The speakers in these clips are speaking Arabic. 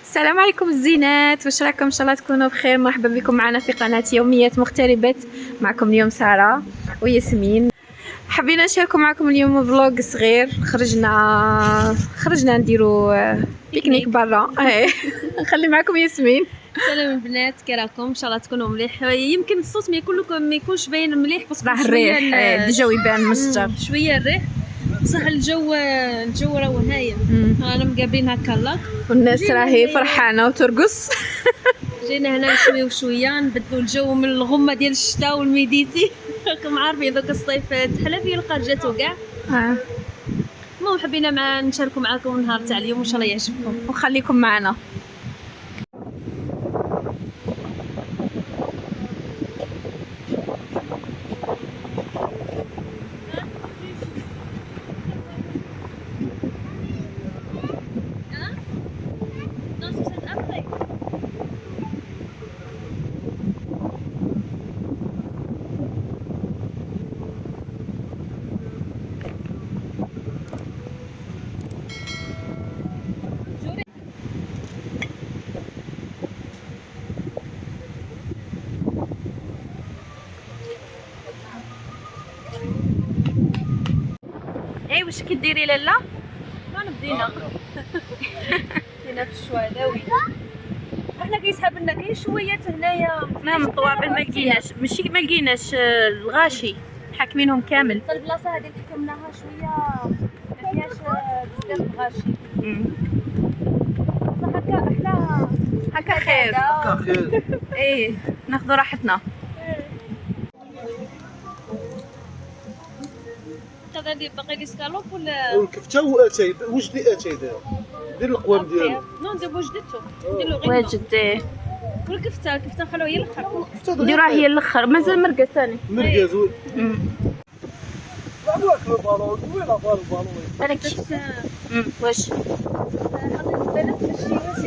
السلام عليكم الزينات، واش راكم؟ ان شاء الله تكونوا بخير. مرحبا بكم معنا في قناه يوميات مغتربات. معكم اليوم ساره وياسمين. حبينا نشاركوا معكم اليوم فلوق صغير. خرجنا نديروا بيكنيك برا. نخلي معكم ياسمين. سلام البنات، كي راكم؟ ان شاء الله تكونوا مليح. يمكن الصوت ما يكونش باين مليح بس راه الريح الجو يبان مشجر شويه الريح، بصح الجو راه هايل. انا مقابلين هكا لاك والناس راهي فرحانه وترقص. جينا هنا شويه وشويه نبدلوا الجو من الغمه ديال الشتاء والميديتي. راكم عارفين دوك الصيف تحلى فيه الخرجات وكاع. المهم حبينا نشاركوا معكم النهار تاع اليوم، ان شاء الله يعجبكم وخليكم معنا. اي واش كديري لاله؟ ما بدينا بدينا في الشواداوي. احنا كيسحب لنا كاين شويه هنايا نعم الطوابل ما لقيناش، ماشي ما لقيناش الغاشي حاكمينهم كامل. البلاصه هذه اللي حكمناها شويه ما فيهاش بزاف الغاشي. بصح هكا احلى، هكا خير. ايه ناخذ راحتنا. غادي باقي لي سكالوب ولا والكفته واتاي. واش دي اتاي دير القوام ديالو؟ نو ندير وجدته، ندير له غير واجد. والكفته نخلوها هي الاخر. نديروها هي الاخر، مازال مرقه ثاني. مرقه زوين. واكل البالون وين البالون؟ بالك واش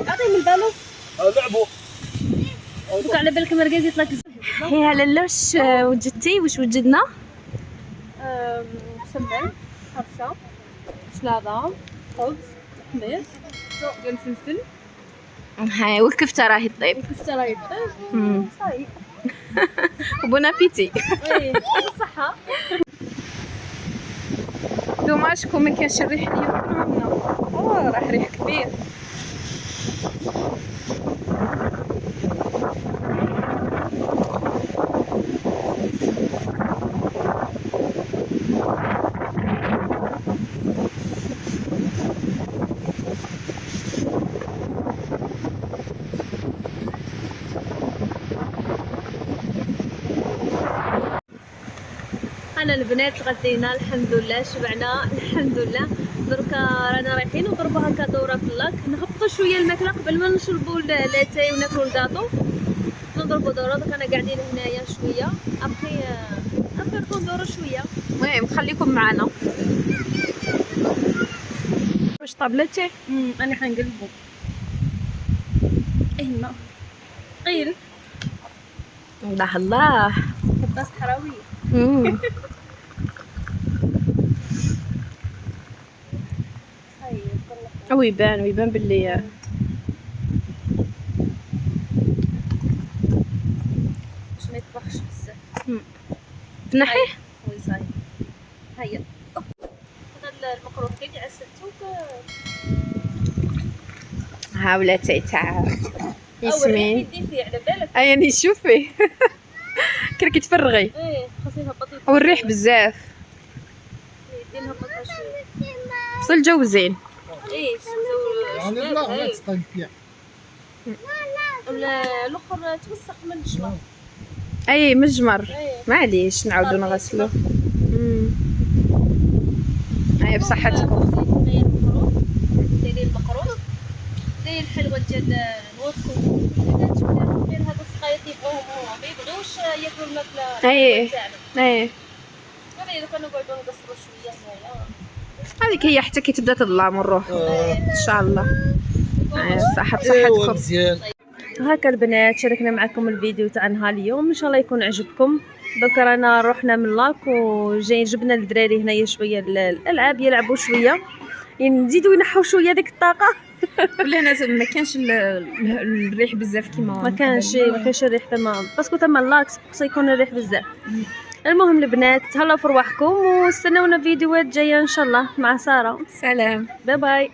عطيني البالون. لعبوا دوك على بالك مرقه يطلق. هي لاله واش وجدتي؟ واش وجدنا؟ سمن، حرشه، شلاضه، خبز، حميص، ديال الفلفل. هاي والكفته راهي طيب. الكفته راهي طيب. صاي. وبون ابيتي. ايه بالصحه. دوماج كون ما كانش الريح اليوم. راه ريح كبير. انا البنات غدينا الحمد لله، شبعنا الحمد لله. دركا رانا رايحين نضربوا هكا دوره في اللاك، نهبطوا شويه الماكله قبل ما نشربوا لاتاي وناكلوا الكاطو. نضربوا دوره. دركا انا قاعدين هنايا شويه، ابخي نكون دوره شويه. المهم خليكم معنا. واش طابلتي؟ انا حنقلبو. هنا قيل الله الله. كبه صحراويه. ويبان باللي باش ما يطبخش بزاف. تنحيه. وي صاي. هيا هذا المقروط كي عسلتوك. ها ولاتي تاع ياسمين. يدي فيه على بالك. راني نشوفيه. كي تفرغي. ايه خاصني نهبط. والريح بزاف. يدي نهبطها شويه. بصح الجو زين. ايه يعني لا تسقين فيها. الاخر توسخ من الجمر. اي مجمر. معليش نعاودو نغسلو. هاي بصحتكم. ديري المقروط، ديري الحلوه ديال نوتكم. غير هذا الصغير يبغوهم هما ما يبغيوش ياكلوا الماكله تاعنا. اي غير دوكا نقعدو نقصروا شويه هنايا. هذيك هي حتى كي تبدا تظلم ونروحوا ان شاء الله. صحة بصحتكم. مزيان. هكا البنات شاركنا معكم الفيديو تاع نهار اليوم، ان شاء الله يكون عجبكم. دوك رانا رحنا من لاك وجايين جبنا الدراري هنايا شويه الالعاب يلعبوا شويه، نزيدوا ينحوا شويه ديك الطاقه. ولا هنا ما كانش الريح بزاف كيما ما كانش الريح تما باسكو تما اللاكس خصو يكون الريح بزاف. المهم البنات تهلاو في رواحكم واستناونا فيديوهات جايه ان شاء الله مع ساره. سلام. باي باي.